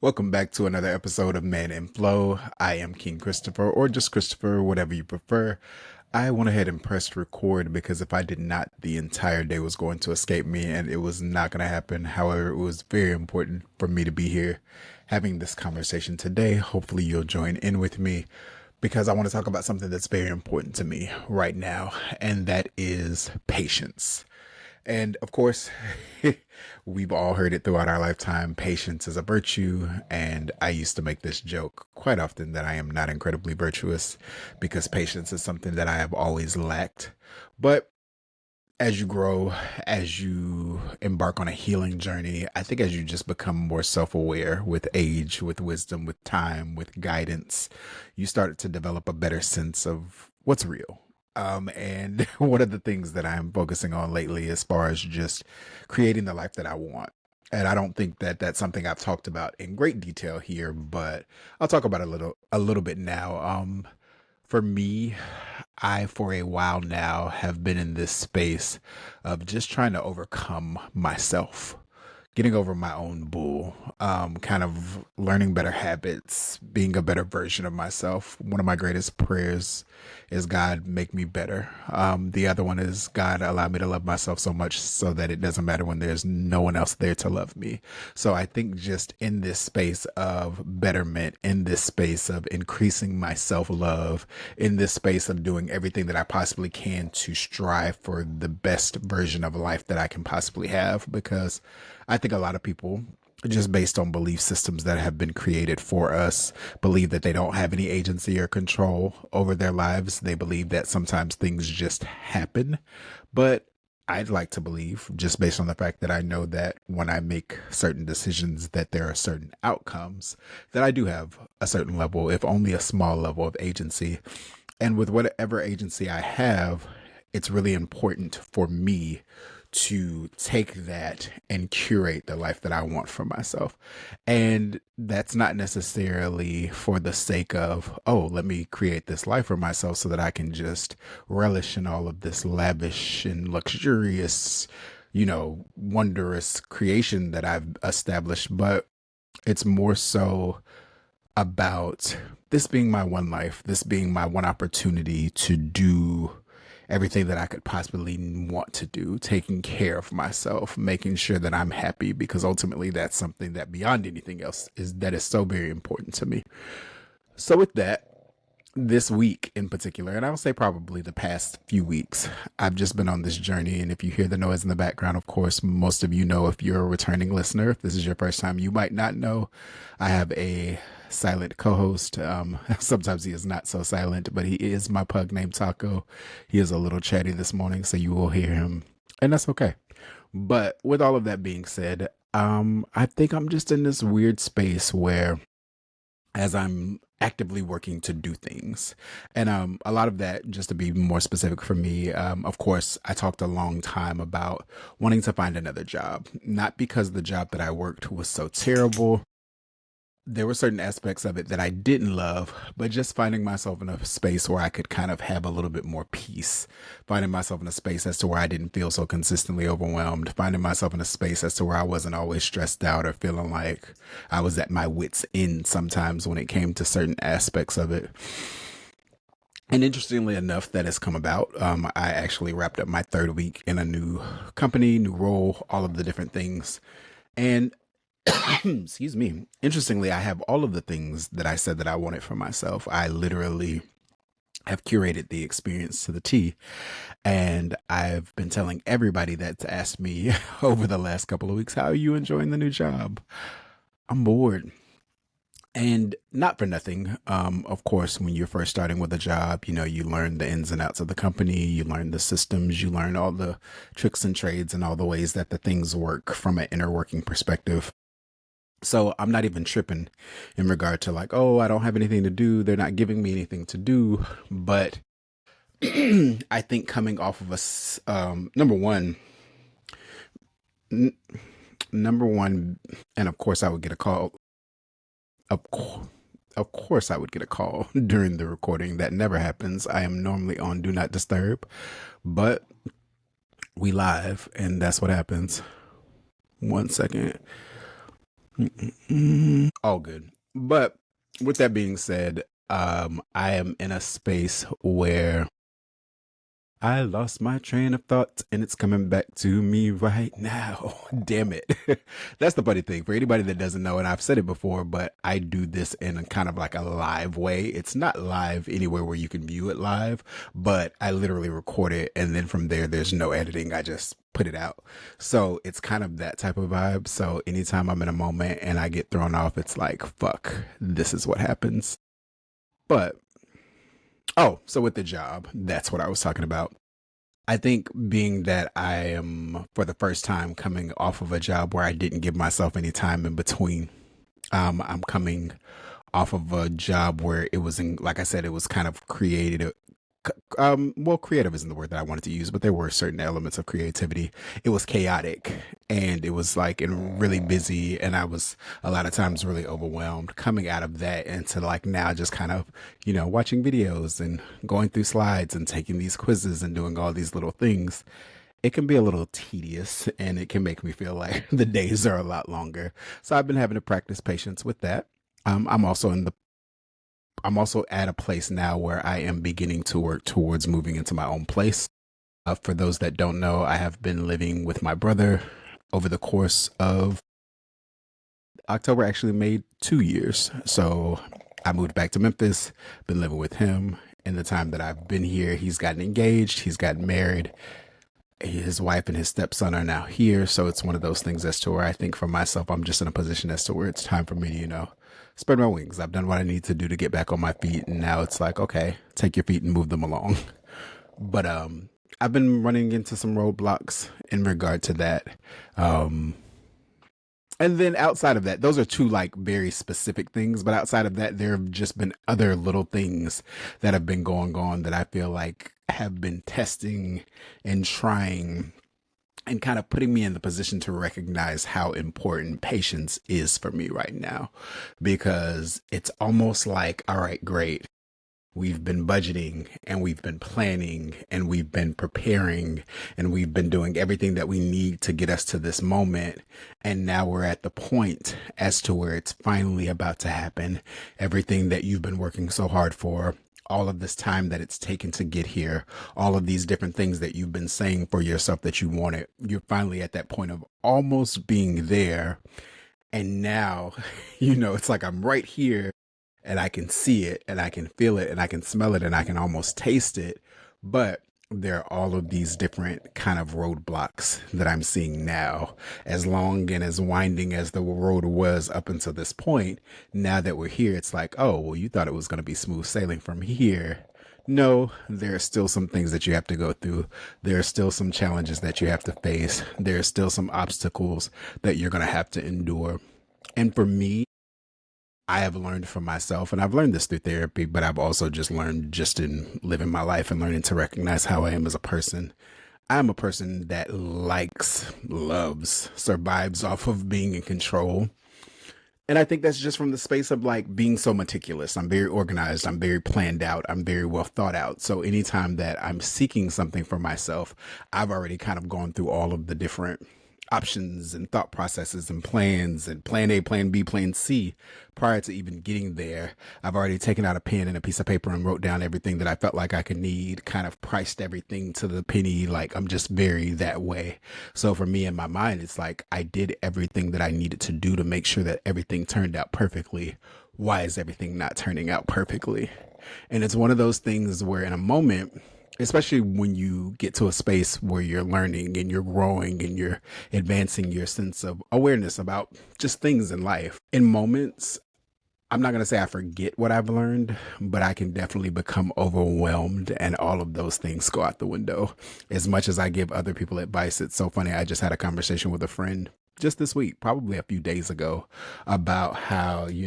Welcome back to another episode of Man and Flow. I am King Christopher, or just Christopher, whatever you prefer. I went ahead and pressed record because if I did not, the entire day was going to escape me and it was not going to happen. However, it was very important for me to be here having this conversation today. Hopefully, you'll join in with me because I want to talk about something that's very important to me right now, and that is patience. And of course, we've all heard it throughout our lifetime. Patience is a virtue. And I used to make this joke quite often that I am not incredibly virtuous because patience is something that I have always lacked. But as you grow, as you embark on a healing journey, I think as you just become more self aware with age, with wisdom, with time, with guidance, you start to develop a better sense of what's real. And one of the things that I'm focusing on lately, as far as just creating the life that I want. And I don't think that that's something I've talked about in great detail here, but I'll talk about it a little bit now. For me, I, for a while now, have been in this space of just trying to overcome myself, getting over my own bull, kind of learning better habits, being a better version of myself. One of my greatest prayers is God, make me better. The other one is God, allow me to love myself so much so that it doesn't matter when there's no one else there to love me. So I think just in this space of betterment, in this space of increasing my self love, in this space of doing everything that I possibly can to strive for the best version of life that I can possibly have, because I think a lot of people, just based on belief systems that have been created for us, believe that they don't have any agency or control over their lives. They believe that sometimes things just happen. But I'd like to believe, just based on the fact that I know that when I make certain decisions, that there are certain outcomes, that I do have a certain level, if only a small level of agency. And with whatever agency I have, it's really important for me to take that and curate the life that I want for myself. And that's not necessarily for the sake of, oh, let me create this life for myself so that I can just relish in all of this lavish and luxurious, wondrous creation that I've established. But it's more so about this being my one life, this being my one opportunity to do everything that I could possibly want to do, taking care of myself, making sure that I'm happy, because ultimately that's something that beyond anything else is so very important to me. So with that, this week in particular, and I'll say probably the past few weeks, I've just been on this journey. And if you hear the noise in the background, of course, most of you know. If you're a returning listener, if this is your first time, you might not know. I have a silent co-host. Sometimes he is not so silent, but he is my pug named Taco. He is a little chatty this morning, so you will hear him, and that's okay. But with all of that being said, I think I'm just in this weird space where, as I'm actively working to do things. And a lot of that, just to be more specific for me, of course, I talked a long time about wanting to find another job, not because the job that I worked was so terrible. There were certain aspects of it that I didn't love, but just finding myself in a space where I could kind of have a little bit more peace, finding myself in a space as to where I didn't feel so consistently overwhelmed, finding myself in a space as to where I wasn't always stressed out or feeling like I was at my wits' end sometimes when it came to certain aspects of it. And interestingly enough, that has come about. I actually wrapped up my third week in a new company, new role, all of the different things. And excuse me. Interestingly, I have all of the things that I said that I wanted for myself. I literally have curated the experience to the T. And I've been telling everybody that's asked me over the last couple of weeks, how are you enjoying the new job? I'm bored. And not for nothing. Of course, when you're first starting with a job, you learn the ins and outs of the company, you learn the systems, you learn all the tricks and trades and all the ways that the things work from an inner working perspective. So I'm not even tripping in regard to like, oh, I don't have anything to do. They're not giving me anything to do. But I think coming off of number one, n- number one, and of course I would get a call. Of course. Of course, I would get a call during the recording. That never happens. I am normally on Do Not Disturb, but we live, and that's what happens. 1 second. All good. But with that being said, I am in a space where I lost my train of thought and it's coming back to me right now. Damn it. That's the funny thing. For anybody that doesn't know, and I've said it before, but I do this in a kind of like a live way. It's not live anywhere where you can view it live, but I literally record it and then from there, there's no editing. I just put it out. So it's kind of that type of vibe. So anytime I'm in a moment and I get thrown off, it's like, fuck, this is what happens. But oh, so with the job, that's what I was talking about. I think being that I am for the first time coming off of a job where I didn't give myself any time in between. I'm coming off of a job where it was in, like I said, it was kind of created well, creative isn't the word that I wanted to use, but there were certain elements of creativity. It was chaotic and it was like and really busy, and I was a lot of times really overwhelmed. Coming out of that into like now just kind of, watching videos and going through slides and taking these quizzes and doing all these little things. It can be a little tedious and it can make me feel like the days are a lot longer. So I've been having to practice patience with that. I'm also at a place now where I am beginning to work towards moving into my own place. For those that don't know, I have been living with my brother over the course of October, actually made 2 years. So I moved back to Memphis, been living with him. In the time that I've been here, he's gotten engaged, he's gotten married. His wife and his stepson are now here. So it's one of those things as to where I think for myself, I'm just in a position as to where it's time for me to, spread my wings. I've done what I need to do to get back on my feet. And now it's like, okay, take your feet and move them along. But I've been running into some roadblocks in regard to that. Um, and then outside of that, those are two like very specific things. But outside of that, there have just been other little things that have been going on that I feel like have been testing and trying and kind of putting me in the position to recognize how important patience is for me right now. Because it's almost like, all right, great. We've been budgeting and we've been planning and we've been preparing and we've been doing everything that we need to get us to this moment. And now we're at the point as to where it's finally about to happen. Everything that you've been working so hard for, all of this time that it's taken to get here, all of these different things that you've been saying for yourself that you wanted, you're finally at that point of almost being there. And now, it's like I'm right here and I can see it and I can feel it and I can smell it and I can almost taste it. But there are all of these different kind of roadblocks that I'm seeing now. As long and as winding as the road was up until this point, now that we're here, it's like, oh, well, you thought it was going to be smooth sailing from here. No, there are still some things that you have to go through. There are still some challenges that you have to face. There are still some obstacles that you're going to have to endure. And for me, I have learned for myself, and I've learned this through therapy, but I've also just learned just in living my life and learning to recognize how I am as a person. I'm a person that likes, loves, survives off of being in control. And I think that's just from the space of like being so meticulous. I'm very organized. I'm very planned out. I'm very well thought out. So anytime that I'm seeking something for myself, I've already kind of gone through all of the different options and thought processes and plans and plan A, plan B, plan C prior to even getting there. I've already taken out a pen and a piece of paper and wrote down everything that I felt like I could need, kind of priced everything to the penny. Like I'm just very that way. So for me in my mind, it's like I did everything that I needed to do to make sure that everything turned out perfectly. Why is everything not turning out perfectly? And it's one of those things where in a moment, especially when you get to a space where you're learning and you're growing and you're advancing your sense of awareness about just things in life. In moments, I'm not going to say I forget what I've learned, but I can definitely become overwhelmed and all of those things go out the window. As much as I give other people advice, it's so funny. I just had a conversation with a friend just this week, probably a few days ago, about how, you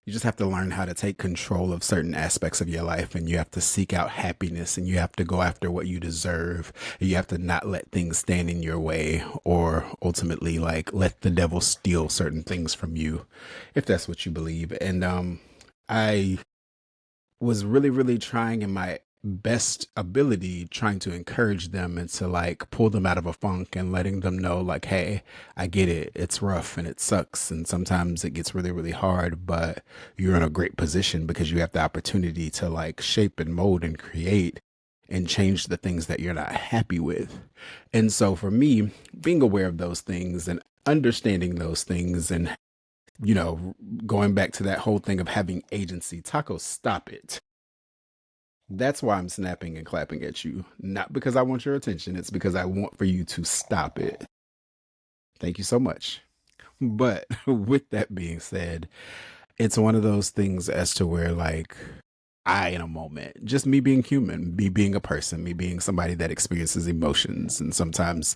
just have to learn how to take control of certain aspects of your life and you have to seek out happiness and you have to go after what you deserve. You have to not let things stand in your way or ultimately like let the devil steal certain things from you, if that's what you believe. And I was really, really trying in my best ability trying to encourage them and to like pull them out of a funk and letting them know like, hey, I get it, it's rough and it sucks and sometimes it gets really really hard, but you're in a great position because you have the opportunity to like shape and mold and create and change the things that you're not happy with. And so for me, being aware of those things and understanding those things and going back to that whole thing of having agency, Taco, stop it. That's why I'm snapping and clapping at you. Not because I want your attention, it's because I want for you to stop it. Thank you so much. But with that being said, it's one of those things as to where, like, in a moment, just me being human, me being a person, me being somebody that experiences emotions and sometimes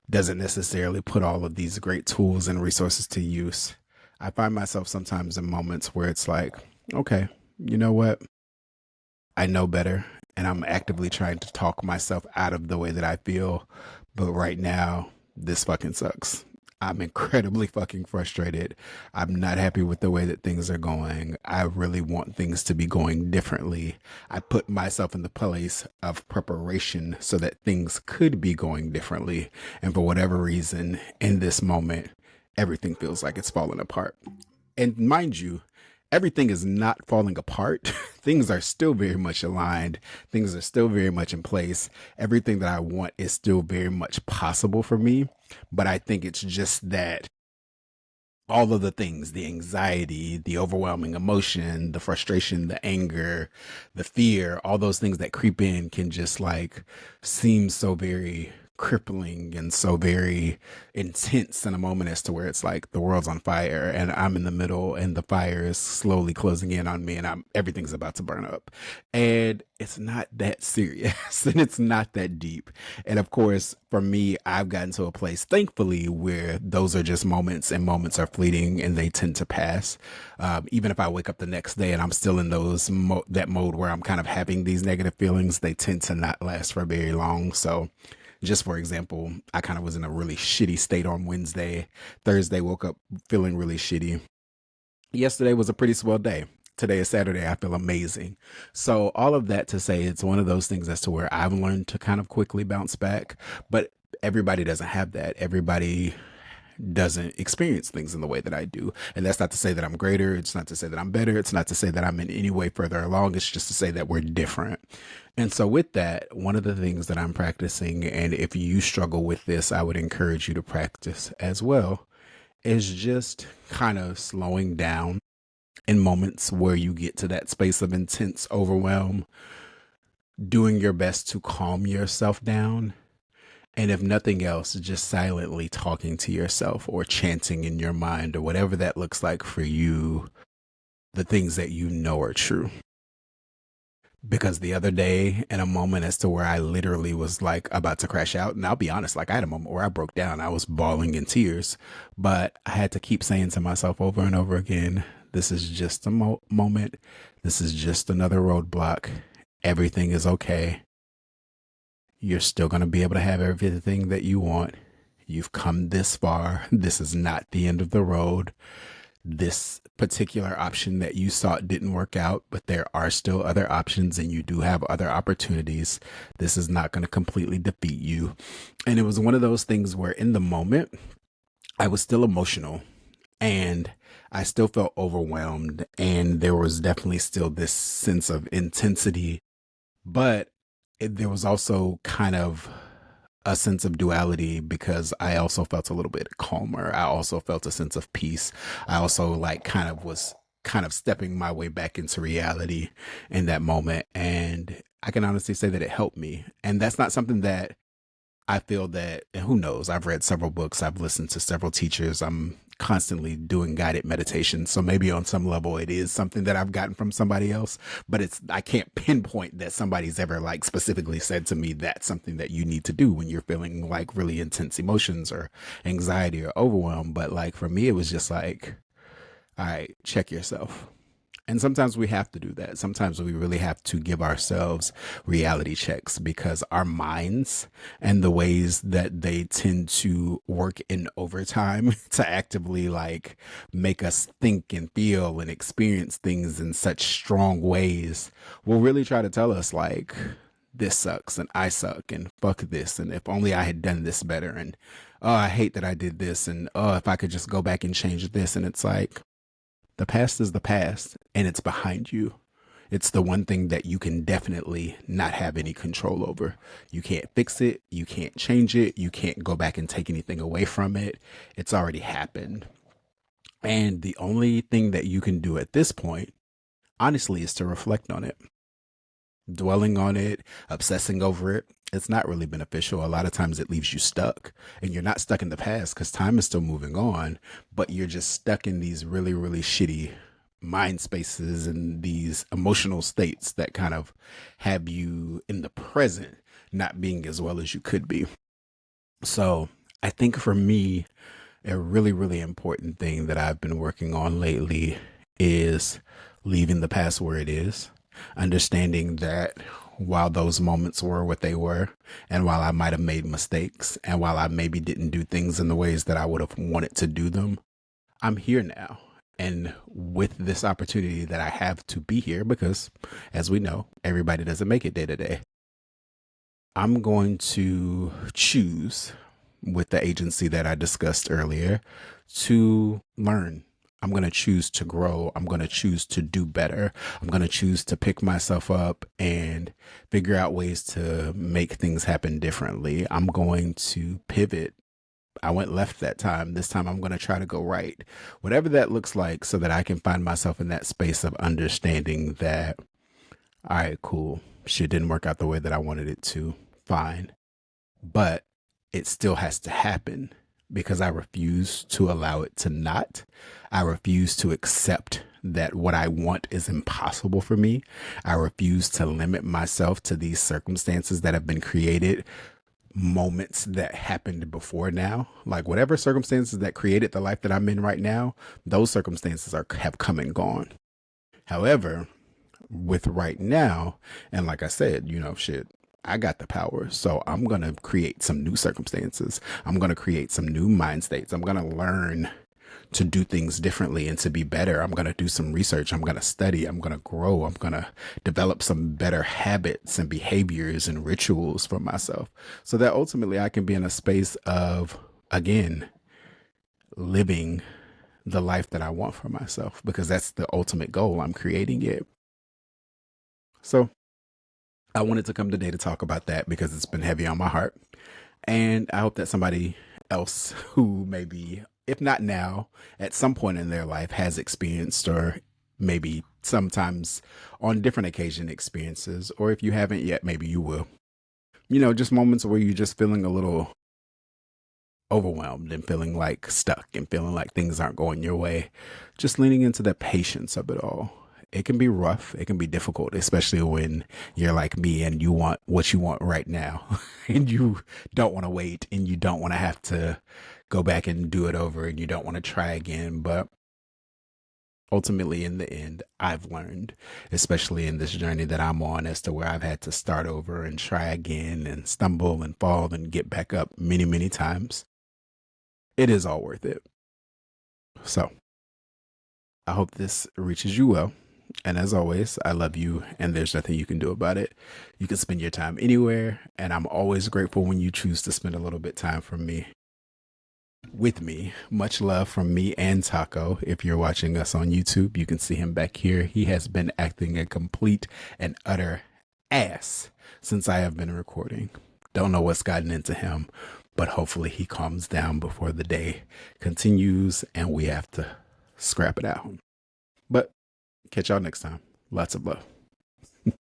doesn't necessarily put all of these great tools and resources to use. I find myself sometimes in moments where it's like, okay, you know what? I know better and I'm actively trying to talk myself out of the way that I feel. But right now, this fucking sucks. I'm incredibly fucking frustrated. I'm not happy with the way that things are going. I really want things to be going differently. I put myself in the place of preparation so that things could be going differently. And for whatever reason, in this moment, everything feels like it's falling apart. And mind you, everything is not falling apart. Things are still very much aligned. Things are still very much in place. Everything that I want is still very much possible for me. But I think it's just that all of the things, the anxiety, the overwhelming emotion, the frustration, the anger, the fear, all those things that creep in can just like seem so very crippling and so very intense in a moment as to where it's like the world's on fire and I'm in the middle and the fire is slowly closing in on me and everything's about to burn up. And it's not that serious and it's not that deep. And of course, for me, I've gotten to a place, thankfully, where those are just moments and moments are fleeting and they tend to pass. Even if I wake up the next day and I'm still in that mode where I'm kind of having these negative feelings, they tend to not last for very long. So just for example, I kind of was in a really shitty state on Wednesday. Thursday, woke up feeling really shitty. Yesterday was a pretty swell day. Today is Saturday. I feel amazing. So all of that to say, it's one of those things as to where I've learned to kind of quickly bounce back, but everybody doesn't have that. Everybody doesn't experience things in the way that I do. And that's not to say that I'm greater. It's not to say that I'm better. It's not to say that I'm in any way further along. It's just to say that we're different. And so with that, one of the things that I'm practicing, and if you struggle with this, I would encourage you to practice as well, is just kind of slowing down in moments where you get to that space of intense overwhelm, doing your best to calm yourself down. And if nothing else, just silently talking to yourself or chanting in your mind or whatever that looks like for you, the things that you know are true. Because the other day, in a moment as to where I literally was like about to crash out, and I'll be honest, like I had a moment where I broke down. I was bawling in tears, but I had to keep saying to myself over and over again, this is just a moment. This is just another roadblock. Everything is okay. You're still going to be able to have everything that you want. You've come this far. This is not the end of the road. This particular option that you sought didn't work out, but there are still other options and you do have other opportunities. This is not going to completely defeat you. And it was one of those things where in the moment, I was still emotional and I still felt overwhelmed. And there was definitely still this sense of intensity, but there was also kind of a sense of duality because I also felt a little bit calmer. I also felt a sense of peace. I also like kind of was kind of stepping my way back into reality in that moment. And I can honestly say that it helped me. And that's not something that I feel that, and who knows, I've read several books, I've listened to several teachers, I'm constantly doing guided meditation. So maybe on some level it is something that I've gotten from somebody else, but I can't pinpoint that somebody's ever like specifically said to me that's something that you need to do when you're feeling like really intense emotions or anxiety or overwhelm. But like for me, it was just like, all right, check yourself. And sometimes we have to do that. Sometimes we really have to give ourselves reality checks because our minds and the ways that they tend to work in overtime to actively like make us think and feel and experience things in such strong ways will really try to tell us like this sucks and I suck and fuck this and if only I had done this better and oh I hate that I did this and oh if I could just go back and change this and it's like the past is the past and it's behind you. It's the one thing that you can definitely not have any control over. You can't fix it. You can't change it. You can't go back and take anything away from it. It's already happened. And the only thing that you can do at this point, honestly, is to reflect on it. Dwelling on it, obsessing over it, it's not really beneficial. A lot of times it leaves you stuck and you're not stuck in the past because time is still moving on, but you're just stuck in these really, really shitty mind spaces and these emotional states that kind of have you in the present not being as well as you could be. So I think for me, a really, really important thing that I've been working on lately is leaving the past where it is, understanding that while those moments were what they were, and while I might have made mistakes, and while I maybe didn't do things in the ways that I would have wanted to do them, I'm here now. And with this opportunity that I have to be here, because as we know, everybody doesn't make it day to day, I'm going to choose with the agency that I discussed earlier to learn. I'm going to choose to grow. I'm going to choose to do better. I'm going to choose to pick myself up and figure out ways to make things happen differently. I'm going to pivot. I went left that time. This time I'm going to try to go right. Whatever that looks like so that I can find myself in that space of understanding that, all right, cool. Shit didn't work out the way that I wanted it to. Fine. But it still has to happen because I refuse to allow it to not. I refuse to accept that what I want is impossible for me. I refuse to limit myself to these circumstances that have been created, moments that happened before now. Like whatever circumstances that created the life that I'm in right now, those circumstances have come and gone. However, with right now, and like I said, shit, I got the power. So I'm going to create some new circumstances. I'm going to create some new mind states. I'm going to learn to do things differently and to be better. I'm going to do some research. I'm going to study. I'm going to grow. I'm going to develop some better habits and behaviors and rituals for myself so that ultimately I can be in a space of, again, living the life that I want for myself because that's the ultimate goal. I'm creating it. So I wanted to come today to talk about that because it's been heavy on my heart. And I hope that somebody else who maybe, if not now, at some point in their life has experienced or maybe sometimes on different occasion experiences, or if you haven't yet, maybe you will. Just moments where you're just feeling a little overwhelmed and feeling like stuck and feeling like things aren't going your way. Just leaning into the patience of it all. It can be rough. It can be difficult, especially when you're like me and you want what you want right now and you don't want to wait and you don't want to have to go back and do it over and you don't want to try again. But ultimately, in the end, I've learned, especially in this journey that I'm on, as to where I've had to start over and try again and stumble and fall and get back up many, many times. It is all worth it. So I hope this reaches you well. And as always, I love you and there's nothing you can do about it. You can spend your time anywhere. And I'm always grateful when you choose to spend a little bit time with me. Much love from me and Taco. If you're watching us on YouTube, you can see him back here. He has been acting a complete and utter ass since I have been recording. Don't know what's gotten into him, but hopefully he calms down before the day continues and we have to scrap it out. But catch y'all next time. Lots of love.